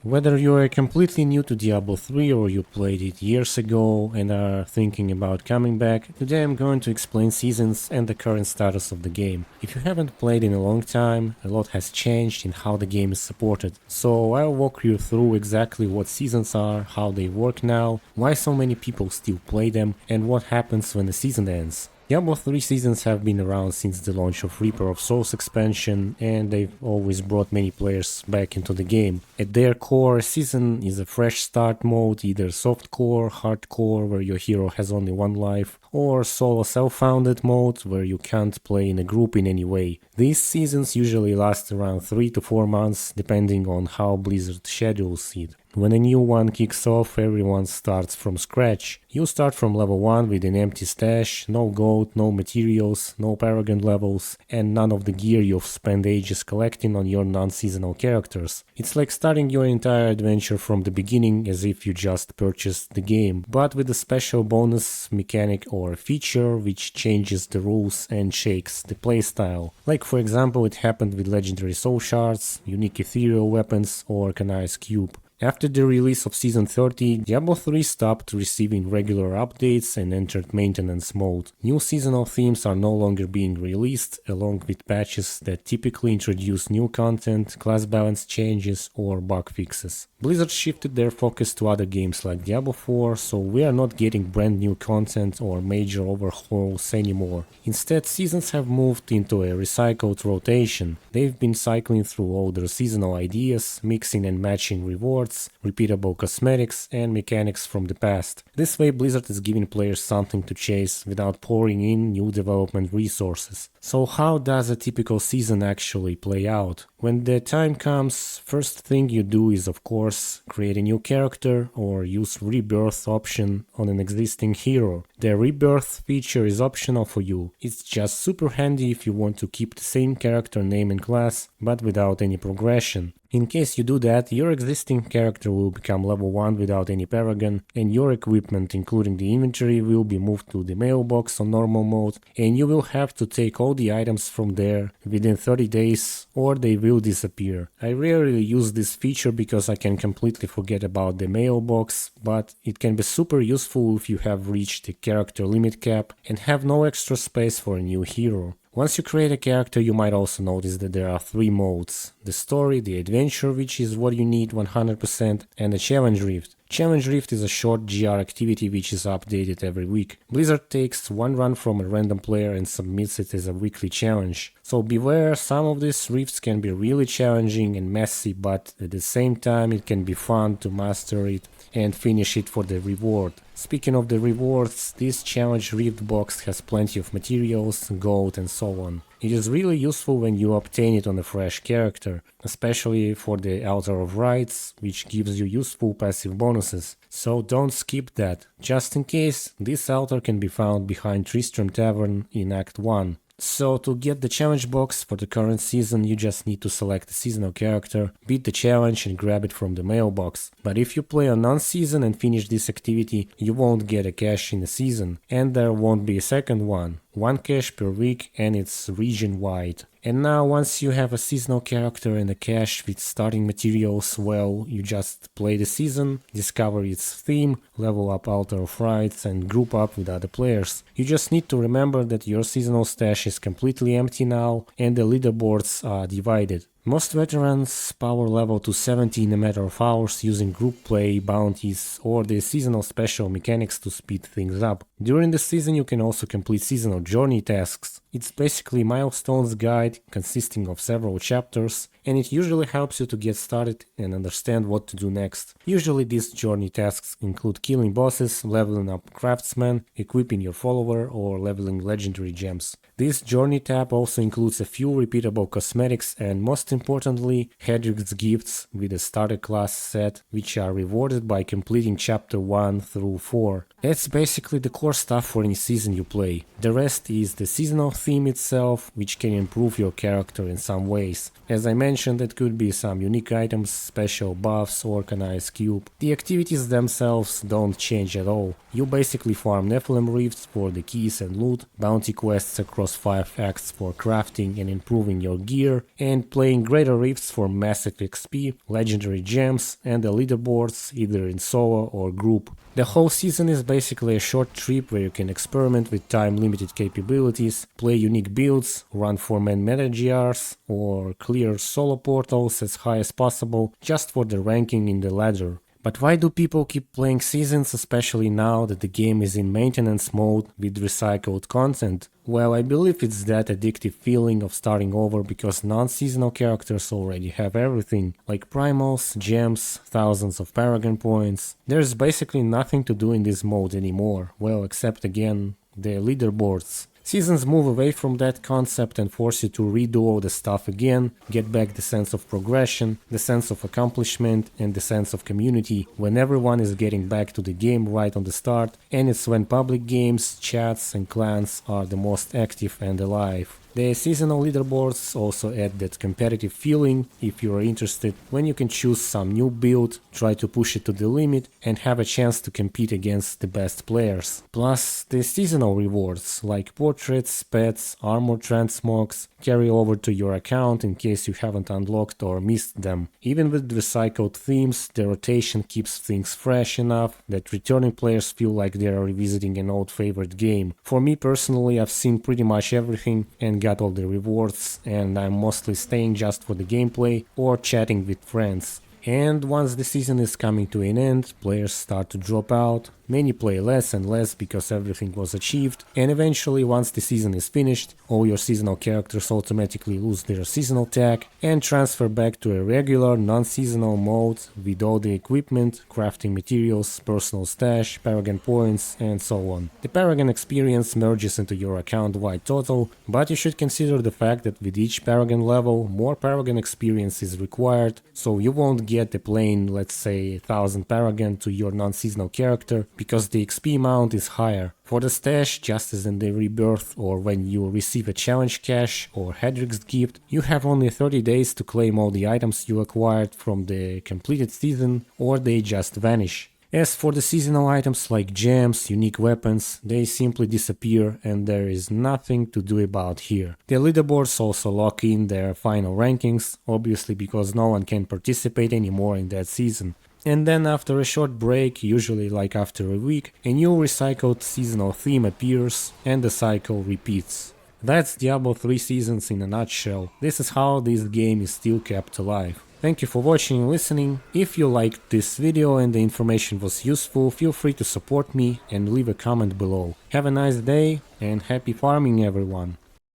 Whether you are completely new to Diablo 3 or you played it years ago and are thinking about coming back, today I'm going to explain seasons and the current status of the game. If you haven't played in a long time, a lot has changed in how the game is supported. So I'll walk you through exactly what seasons are, how they work now, why so many people still play them, and what happens when the season ends. Diablo 3 seasons have been around since the launch of Reaper of Souls expansion, and they've always brought many players back into the game. At their core, a season is a fresh start mode, either softcore, hardcore, where your hero has only one life, or solo self-founded mode, where you can't play in a group in any way. These seasons usually last around 3 to 4 months, depending on how Blizzard schedules it. When a new one kicks off, everyone starts from scratch. You start from level 1 with an empty stash, no gold, no materials, no paragon levels, and none of the gear you've spent ages collecting on your non-seasonal characters. It's like starting your entire adventure from the beginning as if you just purchased the game, but with a special bonus mechanic or feature which changes the rules and shakes the playstyle. Like for example it happened with legendary soul shards, unique ethereal weapons, or Kanai's cube. After the release of Season 30, Diablo 3 stopped receiving regular updates and entered maintenance mode. New seasonal themes are no longer being released, along with patches that typically introduce new content, class balance changes, or bug fixes. Blizzard shifted their focus to other games like Diablo 4, so we are not getting brand new content or major overhauls anymore. Instead, seasons have moved into a recycled rotation. They've been cycling through older seasonal ideas, mixing and matching rewards, repeatable cosmetics, and mechanics from the past. This way Blizzard is giving players something to chase without pouring in new development resources. So how does a typical season actually play out? When the time comes, first thing you do is of course create a new character or use rebirth option on an existing hero. The rebirth feature is optional for you. It's just super handy if you want to keep the same character name and class, but without any progression. In case you do that, your existing character will become level 1 without any paragon, and your equipment including the inventory will be moved to the mailbox on normal mode, and you will have to take all the items from there within 30 days or they will disappear. I rarely use this feature because I can completely forget about the mailbox, but it can be super useful if you have reached the character limit cap and have no extra space for a new hero. Once you create a character, you might also notice that there are 3 modes: the story, the adventure, which is what you need 100%, and the challenge rift. Challenge Rift is a short GR activity which is updated every week. Blizzard takes one run from a random player and submits it as a weekly challenge. So beware, some of these rifts can be really challenging and messy, but at the same time it can be fun to master it and finish it for the reward. Speaking of the rewards, this challenge rift box has plenty of materials, gold and so on. It is really useful when you obtain it on a fresh character, especially for the Altar of Rites, which gives you useful passive bonuses. So don't skip that. Just in case, this altar can be found behind Tristram Tavern in Act 1. So to get the challenge box for the current season, you just need to select a seasonal character, beat the challenge and grab it from the mailbox. But if you play a non-season and finish this activity, you won't get a cache in the season, and there won't be a second one. 1 cache per week, and it's region-wide. And now once you have a seasonal character and a cache with starting materials, well, you just play the season, discover its theme, level up Altar of Rites and group up with other players. You just need to remember that your seasonal stash is completely empty now and the leaderboards are divided. Most veterans power level to 70 in a matter of hours using group play, bounties, or the seasonal special mechanics to speed things up. During the season you can also complete seasonal journey tasks. It's basically milestones guide consisting of several chapters, and it usually helps you to get started and understand what to do next. Usually these journey tasks include killing bosses, leveling up craftsmen, equipping your follower, or leveling legendary gems. This journey tab also includes a few repeatable cosmetics and most importantly Hedric's gifts with a starter class set, which are rewarded by completing chapter 1 through 4. That's basically the core stuff for any season you play. The rest is the seasonal theme itself, which can improve your character in some ways. As I mentioned, it could be some unique items, special buffs, organized cube. The activities themselves don't change at all. You basically farm Nephilim Rifts for the keys and loot, bounty quests across 5 acts for crafting and improving your gear, and playing greater rifts for massive XP, legendary gems, and the leaderboards either in solo or group. The whole season is basically a short trip where you can experiment with time-limited capabilities, play unique builds, run 4-man meta GRs, or clear solo portals as high as possible just for the ranking in the ladder. But why do people keep playing seasons, especially now that the game is in maintenance mode with recycled content? Well, I believe it's that addictive feeling of starting over because non-seasonal characters already have everything, like primals, gems, thousands of paragon points. There's basically nothing to do in this mode anymore, well, except again, the leaderboards. Seasons move away from that concept and force you to redo all the stuff again, get back the sense of progression, the sense of accomplishment, and the sense of community when everyone is getting back to the game right on the start, and it's when public games, chats, and clans are the most active and alive. The seasonal leaderboards also add that competitive feeling if you are interested, when you can choose some new build, try to push it to the limit, and have a chance to compete against the best players. Plus, the seasonal rewards, like portraits, pets, armor transmogs, carry over to your account in case you haven't unlocked or missed them. Even with recycled themes, the rotation keeps things fresh enough that returning players feel like they are revisiting an old favorite game. For me personally, I've seen pretty much everything and got all the rewards, and I'm mostly staying just for the gameplay or chatting with friends. And once the season is coming to an end, players start to drop out, many play less and less because everything was achieved, and eventually once the season is finished, all your seasonal characters automatically lose their seasonal tag and transfer back to a regular non-seasonal mode with all the equipment, crafting materials, personal stash, paragon points, and so on. The paragon experience merges into your account-wide total, but you should consider the fact that with each paragon level, more paragon experience is required, so you won't get the plain, let's say, 1000 paragon to your non-seasonal character, because the XP amount is higher. For the stash, just as in the rebirth or when you receive a challenge cache or Hedric's gift, you have only 30 days to claim all the items you acquired from the completed season, or they just vanish. As for the seasonal items like gems, unique weapons, they simply disappear and there is nothing to do about here. The leaderboards also lock in their final rankings, obviously because no one can participate anymore in that season. And then after a short break, usually like after a week, a new recycled seasonal theme appears and the cycle repeats. That's Diablo 3 seasons in a nutshell. This is how this game is still kept alive. Thank you for watching and listening. If you liked this video and the information was useful, feel free to support me and leave a comment below. Have a nice day and happy farming, everyone!